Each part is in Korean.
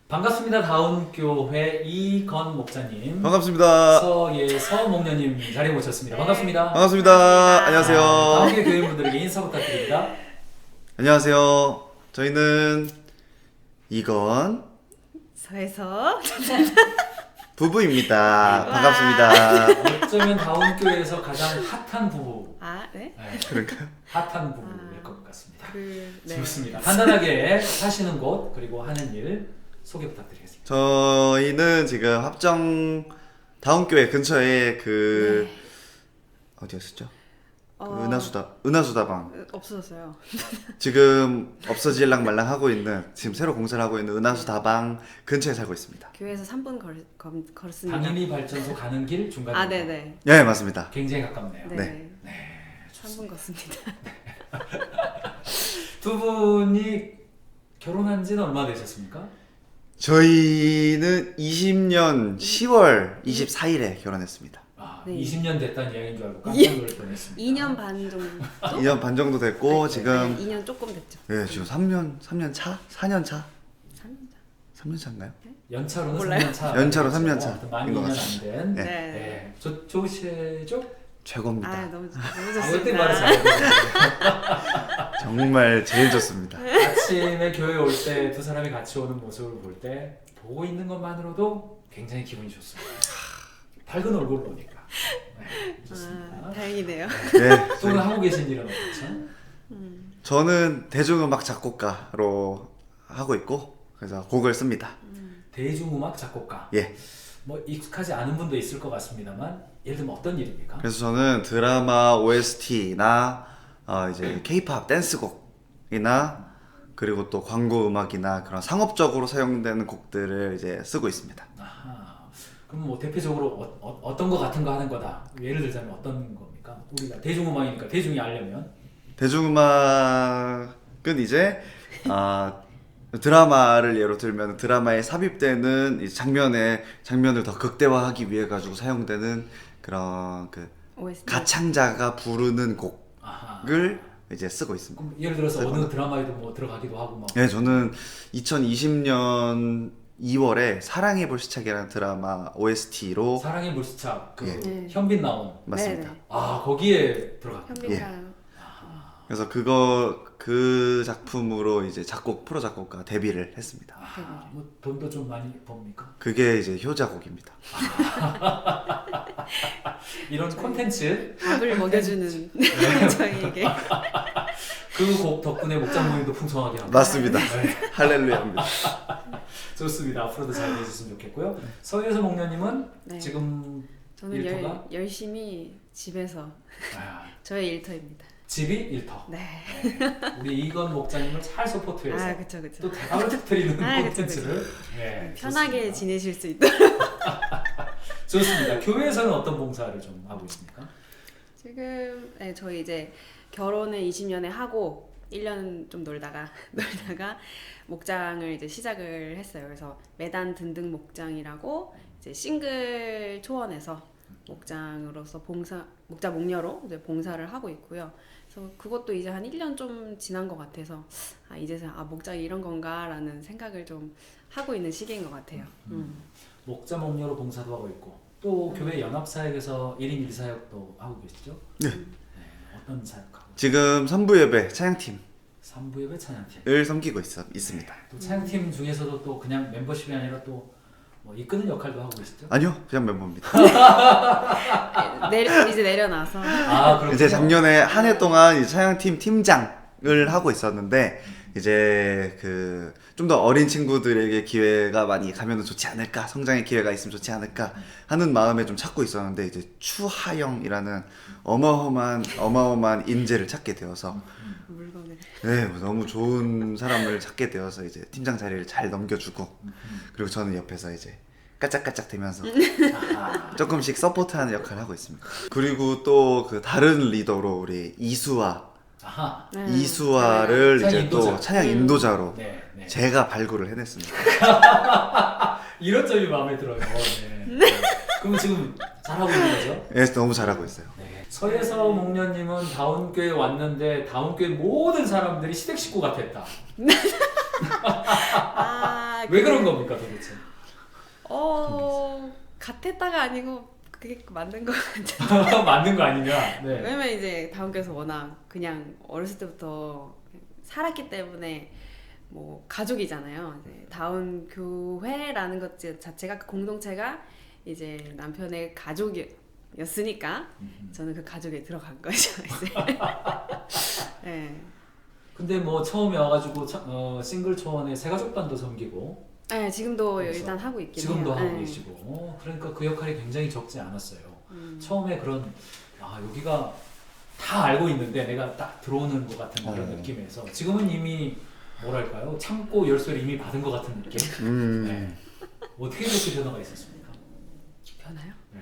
반갑습니다. 다운교회 이건 목사님, 반갑습니다. 서예서 목녀님 자리에 모셨습니다. 반갑습니다. 반갑습니다. 안녕하세요. 다운교회 교인분들에게 인사 부탁드립니다. 안녕하세요. 저희는 이건 서에서 부부입니다. 반갑습니다. 어쩌면 다운교회에서 가장 핫한 부부, 네? 네, 그런가요? 핫한 부부일 것 같습니다. 네. 좋습니다. 간단하게 사시는 곳 그리고 하는 일 소개 부탁드리겠습니다. 저희는 지금 합정 다운교회 근처에 네. 어디였었죠? 어, 은하수다방. 없어졌어요. 지금 없어질랑 말랑 하고 있는, 지금 새로 공사를 하고 있는 은하수다방 근처에 살고 있습니다. 교회에서 3분 걸었습니다. 당연히 발전소 가는 길 중간에. 네네. 네, 맞습니다. 굉장히 가깝네요. 네. 네. 3분 걷습니다. 두 분이 결혼한 지는 얼마 되셨습니까? 저희는 20년 10월 24일에 결혼했습니다. 네. 20년 됐다는 이야기인 줄 알고 깜짝 놀랄 뻔했습니다. 2년 반 정도? 2년 반 정도 됐고 지금 2년 조금 됐죠. 네, 지금 3년 차? 4년 차? 3년 3년 차인가요? 연차로는 몰라요. 3년 차. 연차로 3년 차. 만 인 것 2년 안 같습니다. 된. 네. 네. 좋으시죠? 최고입니다. 너무 어떤 말을 좋습니다. 잘해요. 정말 제일 좋습니다. 아침에 교회 올 때 두 사람이 같이 오는 모습을 볼 때 보고 있는 것만으로도 굉장히 기분이 좋습니다. 밝은 얼굴을 보니까. 네, 좋습니다. 다행이네요. 네, 두 분 하고 계신 일은 어떻죠? 저는 대중음악 작곡가로 하고 있고 그래서 곡을 씁니다. 대중음악 작곡가. 예. 뭐 익숙하지 않은 분도 있을 것 같습니다만 예를 들면 어떤 일입니까? 그래서 저는 드라마 OST나 이제 K-팝 댄스곡이나 그리고 또 광고 음악이나 그런 상업적으로 사용되는 곡들을 이제 쓰고 있습니다. 아하. 그럼 뭐 대표적으로 어떤 거 같은 거 하는 거다. 예를 들자면 어떤 겁니까? 우리가 대중음악이니까 대중이 알려면 대중음악은 이제 드라마를 예로 들면 드라마에 삽입되는 이 장면을 더 극대화하기 위해 가지고 사용되는 그런 그 OST. 가창자가 부르는 아하. 곡을 이제 쓰고 있습니다. 그럼 예를 들어서 어느 드라마에도 뭐 들어가기도 하고 막. 네, 저는 2020년 2월에 사랑의 불시착이라는 드라마 OST로 사랑의 물시착 그 예. 네. 현빈 나온 맞습니다. 네네. 거기에 들어갔군요. 현빈이랑 그래서 그 작품으로 이제 프로 작곡가 데뷔를 했습니다. 뭐 돈도 좀 많이 법니까? 그게 이제 효자곡입니다. 이런 콘텐츠 밥을 먹여주는 저희에게. 그 곡 덕분에 목장모님도 풍성하게 합니다. 맞습니다. 네. 할렐루야입니다. 좋습니다. 앞으로도 잘 되셨으면 좋겠고요. 서유서 목녀님은 네. 지금 저는 일터가? 열심히 집에서 저의 일터입니다. 집이 일터. 네. 네. 우리 이건 목장님을 잘 서포트해서 그쵸. 또 대박을 터뜨리는 그쵸, 콘텐츠를 네, 편하게 좋습니다. 지내실 수 있도록. 좋습니다. 교회에서는 어떤 봉사를 좀 하고 있습니까? 지금 저희 이제 결혼을 20년에 하고 1년 좀 놀다가 목장을 이제 시작을 했어요. 그래서 매단 든든 목장이라고 이제 싱글 초원에서 목장으로서 목자 목녀로 이제 봉사를 하고 있고요. 그래서 그것도 이제 한 1년 좀 지난 것 같아서 이제서 목장이 이런 건가라는 생각을 좀 하고 있는 시기인 것 같아요. 목자 목녀로 봉사도 하고 있고 또 교회 연합사역에서 1인 1사역도 하고 계시죠? 네. 어떤 사역하고? 지금 3부 예배 찬양팀을 3부 예배 찬양팀. 섬기고 있습니다. 또 찬양팀 중에서도 또 그냥 멤버십이 아니라 또 뭐 이끄는 역할도 하고 계시죠? 아니요, 그냥 멤버입니다. 이제 내려놔서 그렇군요. 이제 작년에 한 해 동안 이제 찬양팀 팀장을 하고 있었는데 이제 그 좀 더 어린 친구들에게 기회가 많이 가면은 좋지 않을까, 성장의 기회가 있으면 좋지 않을까 하는 마음에 좀 찾고 있었는데 이제 추하영이라는 어마어마한 인재를 찾게 되어서 물건을 너무 좋은 사람을 찾게 되어서 이제 팀장 자리를 잘 넘겨주고 그리고 저는 옆에서 이제 까짝까짝 대면서 조금씩 서포트하는 역할을 하고 있습니다. 그리고 또 그 다른 리더로 우리 이수아를 찬양 이제 인도자. 또 찬양 인도자로 네. 제가 발굴을 해냈습니다. 이런 점이 마음에 들어요. 네. 그럼 지금 잘하고 있는 거죠? 네, 너무 잘하고 있어요. 네. 서예서 목녀님은 다운교회 왔는데 다운교회 모든 사람들이 시댁 식구 같았다. 왜 그런 겁니까 도대체? 같았다가 아니고 그게 맞는 거 같아요. 맞는 거 아니냐? 네. 왜냐면 이제 다운교회에서 워낙 그냥 어렸을 때부터 살았기 때문에 뭐 가족이잖아요. 이제 다운교회라는 것 자체가 그 공동체가 이제 남편의 가족이었으니까 저는 그 가족에 들어간 거죠. 이제. 네. 근데 뭐 처음에 와가지고 싱글 초원에 새가족반도 섬기고 네, 지금도 그래서 일단 하고 있긴 지금도 해요. 하고 네. 계시고 그러니까 그 역할이 굉장히 적지 않았어요. 처음에 그런 여기가 다 알고 있는데 내가 딱 들어오는 것 같은 그런 느낌에서 지금은 이미 뭐랄까요 창고 열쇠를 이미 받은 것 같은 느낌. 네. 어떻게 그렇게 변화가 있었습니까? 변화요? 네.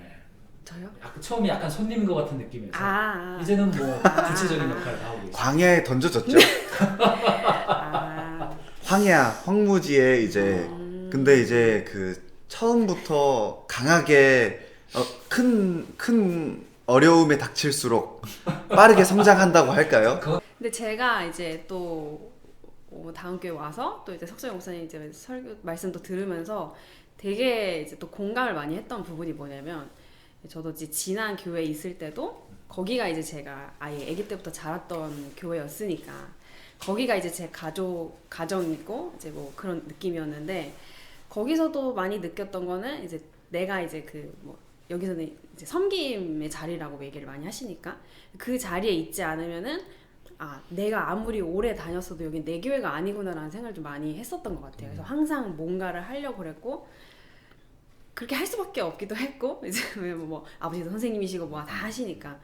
저요? 처음에 약간 손님인 것 같은 느낌에서 아. 이제는 뭐 주체적인 역할을 다 하고 계시고 광야에 던져졌죠. 아. 황야, 황무지에 이제 근데 이제 그 처음부터 강하게 큰 어려움에 닥칠수록 빠르게 성장한다고 할까요? 근데 제가 이제 또 다음 교회 와서 또 이제 석정 목사님 이제 설교 말씀도 들으면서 되게 이제 또 공감을 많이 했던 부분이 뭐냐면 저도 이제 지난 교회에 있을 때도 거기가 이제 제가 아예 아기 때부터 자랐던 교회였으니까 거기가 이제 제 가정이고 이제 뭐 그런 느낌이었는데 거기서도 많이 느꼈던 거는 이제 내가 이제 그 뭐 여기서는 이제 섬김의 자리라고 얘기를 많이 하시니까 그 자리에 있지 않으면은 내가 아무리 오래 다녔어도 여긴 내 교회가 아니구나라는 생각을 좀 많이 했었던 것 같아요. 그래서 항상 뭔가를 하려고 그랬고 그렇게 할 수밖에 없기도 했고 이제 뭐 아버지도 선생님이시고 뭐 다 하시니까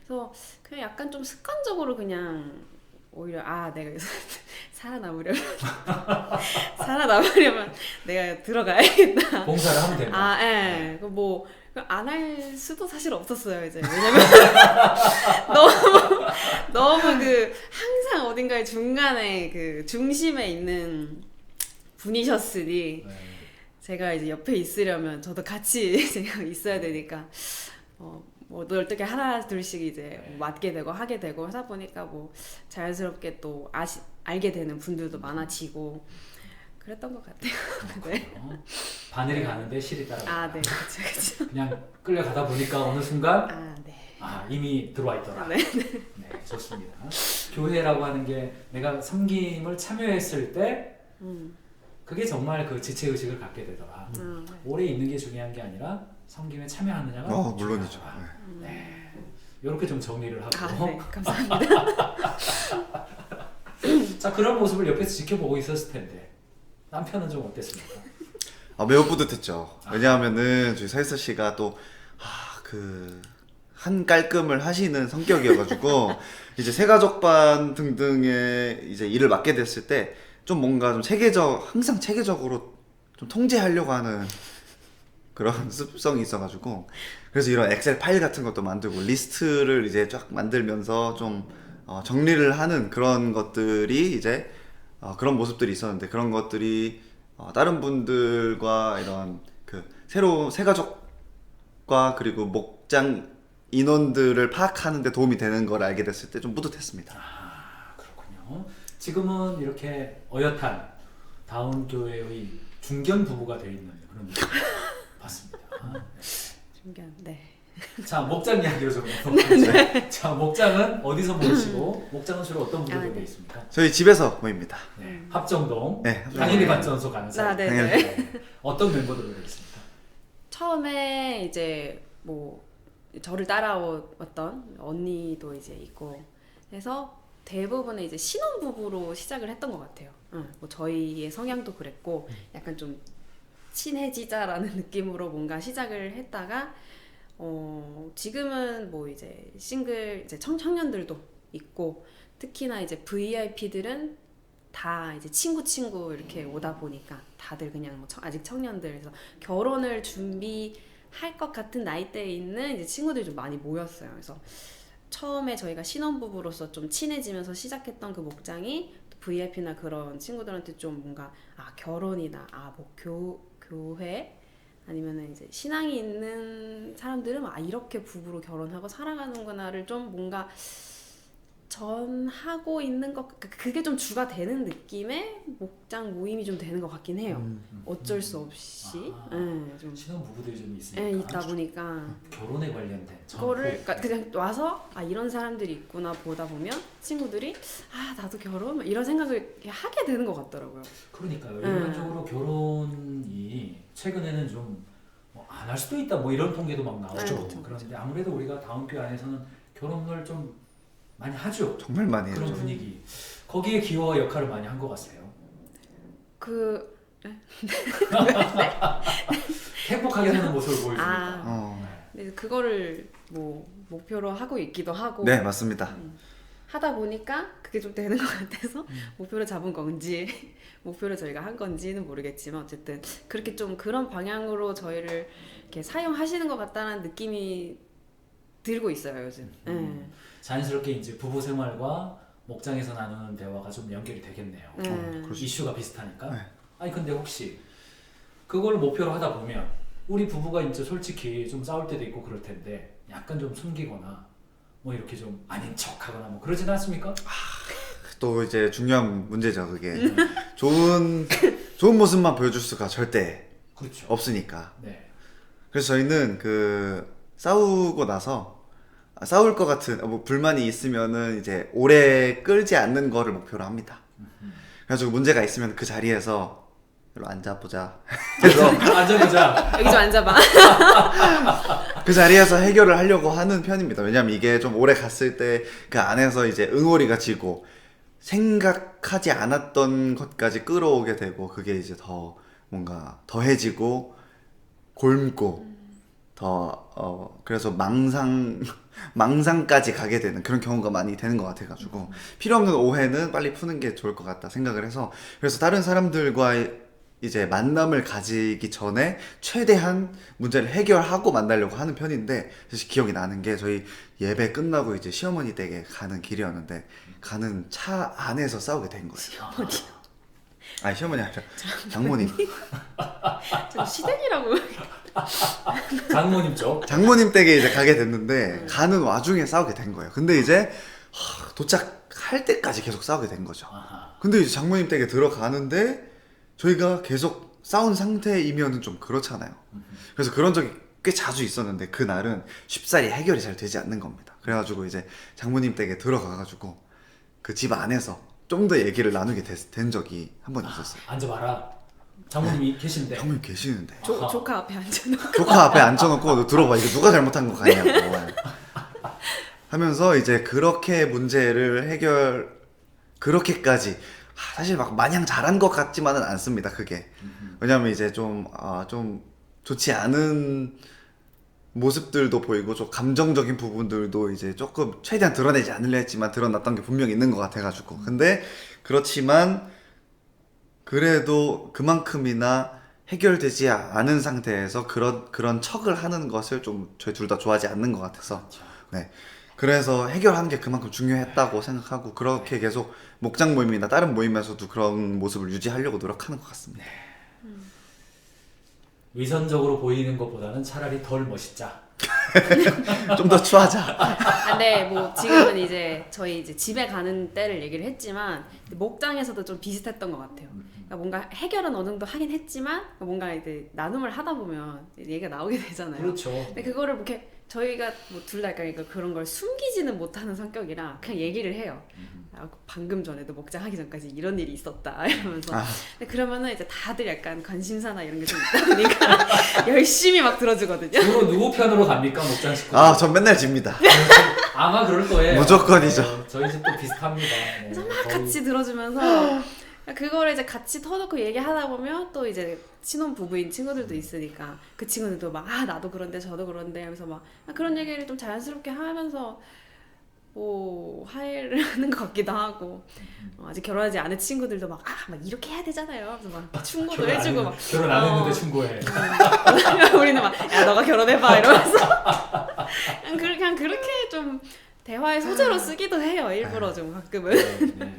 그래서 그냥 약간 좀 습관적으로 그냥 오히려 내가 여기서 살아남으려면 내가 들어가야겠다. 봉사를 하면 된다. 예. 뭐 안 할 수도 사실 없었어요 이제 왜냐면 너무 그 항상 어딘가의 중간에 그 중심에 있는 분이셨으니 제가 이제 옆에 있으려면 저도 같이 제가 있어야 되니까 뭐 어떻게 하나 둘씩 이제 뭐 맡게 되고 하게 되고 하다 보니까 뭐 자연스럽게 또 알게 되는 분들도 많아지고 그랬던 것 같아요. 네. 바늘이 가는데 실이 따라간다. 네, 그렇죠. 그냥 끌려가다 보니까 어느 순간 네. 이미 들어와 있더라. 네. 네, 좋습니다. 교회라고 하는 게 내가 섬김을 참여했을 때 그게 정말 그 지체 의식을 갖게 되더라. 오래 있는 게 중요한 게 아니라 섬김에 참여하느냐가 물론이죠. 중요하다. 네. 이렇게 좀 정리를 하고. 네, 감사합니다. 자, 그런 모습을 옆에서 지켜보고 있었을 텐데 남편은 좀 어땠습니까? 매우 뿌듯했죠. 왜냐하면은 저희 사이서 씨가 또 그 한 깔끔을 하시는 성격이어가지고 이제 새가족반 등등의 이제 일을 맡게 됐을 때 좀 뭔가 좀 항상 체계적으로 좀 통제하려고 하는 그런 습성이 있어가지고 그래서 이런 엑셀 파일 같은 것도 만들고 리스트를 이제 쫙 만들면서 좀 정리를 하는 그런 것들이 이제 그런 모습들이 있었는데 그런 것들이 다른 분들과 이런 그 새로운 새가족과 그리고 목장 인원들을 파악하는 데 도움이 되는 걸 알게 됐을 때 좀 뿌듯했습니다. 그렇군요. 지금은 이렇게 어엿한 다운교회의 중견 부부가 되어 있는 그런 모습 봤습니다. 중견, 네. 자, 목장 이야기로 좀 넘어가죠. 자, 목장은 어디서 모이시고 목장은 주로 어떤 분들로 되어 있습니까? 저희 집에서 모입니다. 네, 합정동 네, 당연히 발전소 가는 사이. 네. 네. 어떤 멤버들로 되어 있습니까? 처음에 이제 뭐 저를 따라왔던 언니도 이제 있고 해서 대부분은 이제 신혼부부로 시작을 했던 것 같아요. 뭐 저희의 성향도 그랬고 약간 좀 친해지자라는 느낌으로 뭔가 시작을 했다가 지금은 뭐 이제 싱글 이제 청년들도 있고 특히나 이제 VIP들은 다 이제 친구 이렇게 오다 보니까 다들 그냥 뭐 아직 청년들에서 결혼을 준비할 것 같은 나이대에 있는 이제 친구들이 좀 많이 모였어요. 그래서 처음에 저희가 신혼부부로서 좀 친해지면서 시작했던 그 목장이 VIP나 그런 친구들한테 좀 뭔가 결혼이나 뭐 교회 아니면은 이제 신앙이 있는 사람들은 이렇게 부부로 결혼하고 살아가는구나를 좀 뭔가 전하고 있는 것 그게 좀 주가 되는 느낌의 목장 모임이 좀 되는 것 같긴 해요. 어쩔 수 없이 좀 신혼 부부들이 좀 있으니까 있다 보니까 결혼에 관련된 그거를 그러니까 그냥 와서 이런 사람들이 있구나 보다 보면 친구들이 나도 결혼 이런 생각을 하게 되는 것 같더라고요. 그러니까요. 일반적으로 결혼이 최근에는 좀 안 할 수도 있다 뭐 이런 통계도 막 나오고 그렇죠. 그런데 아무래도 우리가 다운교회 안에서는 결혼을 좀 많이 하죠. 정말 많이 그런 해요. 분위기. 거기에 기여와 역할을 많이 한 것 같아요. 행복하게 사는 모습을 보여주니까. 근데 그거를 뭐 목표로 하고 있기도 하고 네, 맞습니다. 하다 보니까 그게 좀 되는 것 같아서 목표를 잡은 건지 목표를 저희가 한 건지는 모르겠지만 어쨌든 그렇게 좀 그런 방향으로 저희를 이렇게 사용하시는 것 같다는 느낌이 들고 있어요 요즘. 자연스럽게 이제 부부 생활과 목장에서 나누는 대화가 좀 연결이 되겠네요. 이슈가 비슷하니까. 네. 아니 근데 혹시 그걸 목표로 하다 보면 우리 부부가 이제 솔직히 좀 싸울 때도 있고 그럴 텐데 약간 좀 숨기거나 뭐 이렇게 좀 아닌 척하거나 뭐 그러진 않습니까? 또 이제 중요한 문제죠, 그게. 좋은 모습만 보여줄 수가 절대 그렇죠. 없으니까. 네. 그래서 저희는 싸우고 나서 싸울 것 같은 뭐 불만이 있으면은 이제 오래 끌지 않는 거를 목표로 합니다. 그래가지고 문제가 있으면 그 자리에서 일로 앉아보자. 그래서 앉아보자. 여기 좀 앉아봐. 그 자리에서 해결을 하려고 하는 편입니다. 왜냐면 이게 좀 오래 갔을 때 그 안에서 이제 응어리가 지고 생각하지 않았던 것까지 끌어오게 되고 그게 이제 더 뭔가 더해지고 곪고 그래서 망상까지 가게 되는 그런 경우가 많이 되는 것 같아가지고 필요 없는 오해는 빨리 푸는 게 좋을 것 같다 생각을 해서 그래서 다른 사람들과 이제 만남을 가지기 전에 최대한 문제를 해결하고 만나려고 하는 편인데 사실 기억이 나는 게 저희 예배 끝나고 이제 시어머니 댁에 가는 길이었는데 가는 차 안에서 싸우게 된 거예요. 시어머니 아니라 장모님. 저 시댁이라고. 장모님 쪽. 장모님 댁에 이제 가게 됐는데 가는 와중에 싸우게 된 거예요. 근데 이제 도착할 때까지 계속 싸우게 된 거죠. 근데 이제 장모님 댁에 들어가는데 저희가 계속 싸운 상태이면은 좀 그렇잖아요. 그래서 그런 적이 꽤 자주 있었는데 그날은 쉽사리 해결이 잘 되지 않는 겁니다. 그래가지고 이제 장모님 댁에 들어가가지고 그 집 안에서 좀 더 얘기를 나누게 된 적이 한 번 있었어요. 앉아봐라. 장모님이 계신데. 장모님 계시는데 조카 앞에 앉아놓고 조카 앞에 앉혀놓고 너 들어봐 이게 누가 잘못한 거 같냐고 하면서 이제 그렇게 문제를 그렇게까지 사실 막 마냥 잘한 것 같지만은 않습니다. 그게 왜냐면 이제 좀 좋지 않은 모습들도 보이고 좀 감정적인 부분들도 이제 조금 최대한 드러내지 않으려 했지만 드러났던 게 분명히 있는 것 같아가지고 근데 그렇지만 그래도 그만큼이나 해결되지 않은 상태에서 그런 척을 하는 것을 좀 저희 둘 다 좋아하지 않는 것 같아서 네. 그래서 해결하는 게 그만큼 중요했다고 생각하고 그렇게 계속 목장 모임이나 다른 모임에서도 그런 모습을 유지하려고 노력하는 것 같습니다. 위선적으로 보이는 것보다는 차라리 덜 멋있자. 좀 더 추하자. 근데 뭐 지금은 이제 저희 이제 집에 가는 때를 얘기를 했지만 목장에서도 좀 비슷했던 것 같아요. 그러니까 뭔가 해결은 어느 정도 하긴 했지만 뭔가 이제 나눔을 하다 보면 얘기가 나오게 되잖아요. 그렇죠. 근데 그거를 뭐 이렇게 저희가 뭐 둘 다 그런 걸 숨기지는 못하는 성격이라 그냥 얘기를 해요. 방금 전에도 목장 하기 전까지 이런 일이 있었다 이러면서. 근데 그러면은 이제 다들 약간 관심사나 이런 게 좀 있다 보니까 열심히 막 들어주거든요. 주로 누구 편으로 갑니까 목장 식구? 전 맨날 집니다. 아마 그럴 거예요. 무조건이죠. 저희 집도 비슷합니다. 그래서 막 같이 들어주면서 그거를 이제 같이 터놓고 얘기하다 보면 또 이제 신혼 부부인 친구들도 있으니까 그 친구들도 막 나도 그런데 저도 그런데 하면서 막 그런 얘기를 좀 자연스럽게 하면서 뭐 화해를 하는 것 같기도 하고 아직 결혼하지 않은 친구들도 막 이렇게 해야 되잖아요. 그래서 막 충고도 해주고 막 결혼 안 했는데 충고해. 우리는 막 야 너가 결혼해봐 이러면서 그냥 그렇게 좀 대화의 소재로 쓰기도 해요. 일부러 좀 가끔은. 네.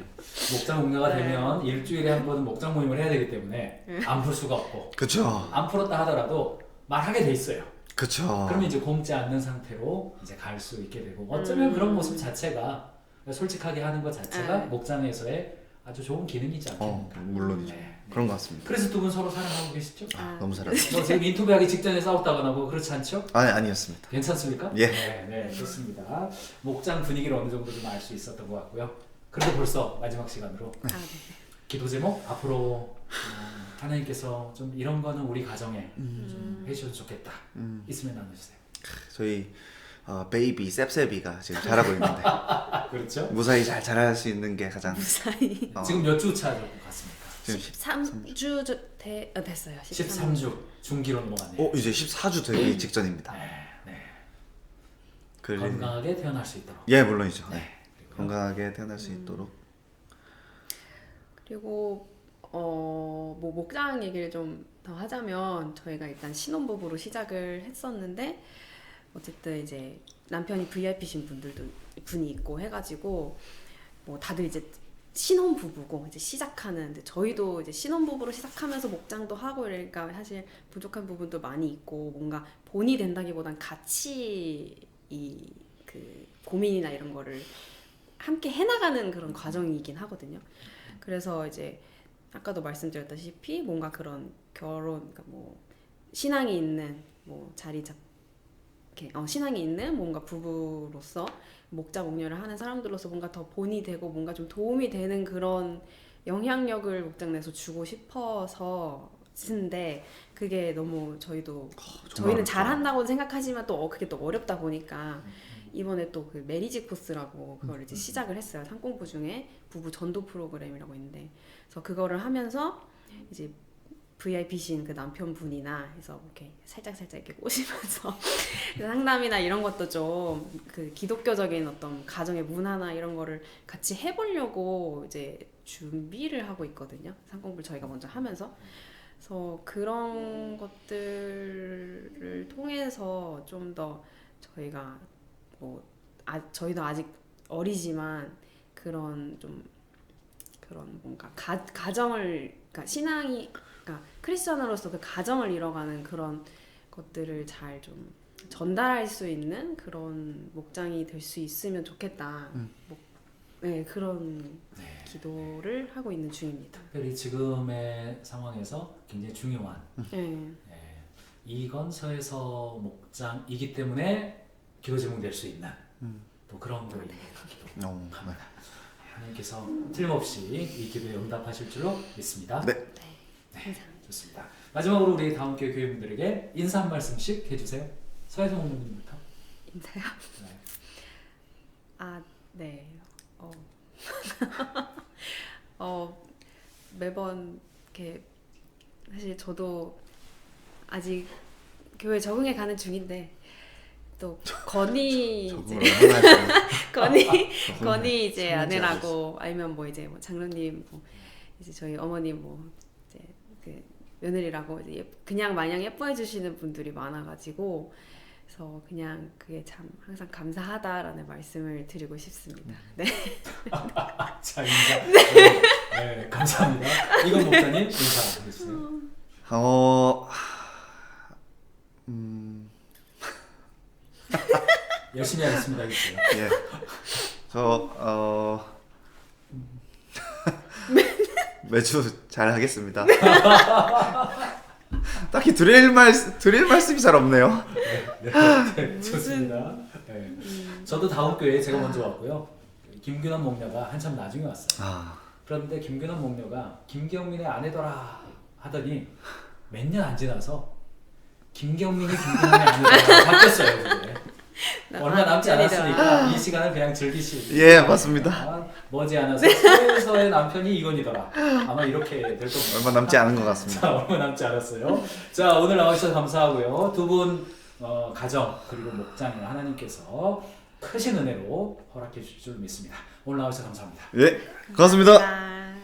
목장 운가가 되면 일주일에 한 번은 목장 모임을 해야 되기 때문에 안 풀 수가 없고. 그쵸. 안 풀었다 하더라도 말하게 돼 있어요. 그쵸. 그러면 이제 곰지 않는 상태로 이제 갈 수 있게 되고 어쩌면 그런 모습 자체가 솔직하게 하는 것 자체가 네. 목장에서의 아주 좋은 기능이지 않겠습니까? 물론이죠. 네. 그런 것 같습니다. 그래서 두 분 서로 사랑하고 계시죠? 너무 잘하네요. 지금 인터뷰하기 직전에 싸웠다거나 뭐 그렇지 않죠? 아니었습니다. 괜찮습니까? 예. 네, 좋습니다. 목장 분위기를 어느 정도 좀 알 수 있었던 것 같고요. 그래도 벌써 마지막 시간으로 네. 기도 제목 앞으로 하나님께서 좀 이런 거는 우리 가정에 좀 해주셔도 좋겠다. 있으면 나눠주세요. 저희 베이비 셉셉이가 지금 잘하고 있는데 그렇죠? 무사히 잘 자랄 수 있는 게 가장 무사히 지금 몇 주 차 정도 갔습니까? 지금 13주 됐어요. 13주 중기로 넘어가네요. 이제 14주 되기 직전입니다. 네. 그래. 건강하게 태어날 수 있도록. 예, 물론이죠. 네. 그리고요. 건강하게 태어날 수 있도록. 그리고 뭐 목장 얘기를 좀 더 하자면 저희가 일단 신혼부부로 시작을 했었는데 어쨌든 이제 남편이 VIP신 분이 있고 해가지고 뭐 다들 이제 신혼부부고 이제 시작하는데 저희도 이제 신혼부부로 시작하면서 목장도 하고 이러니까 사실 부족한 부분도 많이 있고 뭔가 본이 된다기보단 같이 이 그 고민이나 이런 거를 함께 해나가는 그런 과정이긴 하거든요. 그래서 이제 아까도 말씀드렸다시피 뭔가 그런 결혼, 그러니까 뭐 신앙이 있는 뭐 자리 잡 이렇게 신앙이 있는 뭔가 부부로서 목자 목녀를 하는 사람들로서 뭔가 더 본이 되고 뭔가 좀 도움이 되는 그런 영향력을 목장 내에서 주고 싶어서 쓰는데 그게 너무 저희도 저희는 잘한다고 생각하지만 또 그게 또 어렵다 보니까 이번에 또 그 메리지 코스라고 그걸 이제 시작을 했어요. 상공부 중에 부부 전도 프로그램이라고 있는데 그래서 그거를 하면서 이제 VIP신 그 남편분이나 해서 이렇게 살짝 이렇게 꼬시면서 상담이나 이런 것도 좀 그 기독교적인 어떤 가정의 문화나 이런 거를 같이 해보려고 이제 준비를 하고 있거든요. 상공부를 저희가 먼저 하면서 그래서 그런 것들을 통해서 좀 더 저희가 뭐 저희도 아직 어리지만 그런 좀 그런 뭔가 가정을 그러니까 신앙이 그러니까 크리스천으로서 그 가정을 이뤄가는 그런 것들을 잘 좀 전달할 수 있는 그런 목장이 될 수 있으면 좋겠다. 네, 그런 기도를 하고 있는 중입니다. 특별히 지금의 상황에서 굉장히 중요한 네. 이건서에서 목장이기 때문에 기도 제목 될 수 있는 또 그런 거인 것 같기도 합니다. 하나님께서 틀림없이 이 기도에 응답하실 줄로 믿습니다. 네. 감사합니다. 좋습니다. 마지막으로 우리 다음 교회 교회분들에게 인사 한 말씀씩 해주세요. 서혜성 어머님부터. 인사요? 네. 네. 매번 이렇게 사실 저도 아직 교회 적응해 가는 중인데 또 건이 이제 건이 이제 아내라고 아니면 뭐 이제 뭐 장로님 뭐 이제 저희 어머님 뭐 이제 그 며느리라고 이제 그냥 마냥 예뻐해 주시는 분들이 많아가지고 그래서 그냥 그게 참 항상 감사하다라는 말씀을 드리고 싶습니다. 네. 자, 인사. 네, 감사합니다. 이건 목사님 인사 해주세요. 열심히 하겠습니다. 해주세요. 예. 매주 잘 하겠습니다. 딱히 드릴 말씀이 잘 없네요. 네, 좋습니다. 네. 저도 다음 교회에 제가 먼저 왔고요. 김균원 목녀가 한참 나중에 왔어요. 그런데 김균원 목녀가 김경민의 아내더라 하더니 몇 년 안 지나서 김경민이 김균원의 아내더라 바뀌었어요. 그게. 얼마 남지 않았으니까 이 시간을 그냥 즐기시고. 예, 맞습니다. 머지않아서 서의 남편이 이건이더라. 아마 이렇게 될 겁니다. 얼마 남지 않은 것 같습니다. 자, 얼마 남지 않았어요. 자, 오늘 나와주셔서 감사하고요. 두 분 가정 그리고 목장에 하나님께서 크신 은혜로 허락해 주실 줄 믿습니다. 오늘 나와주셔서 감사합니다. 예, 고맙습니다. 감사합니다.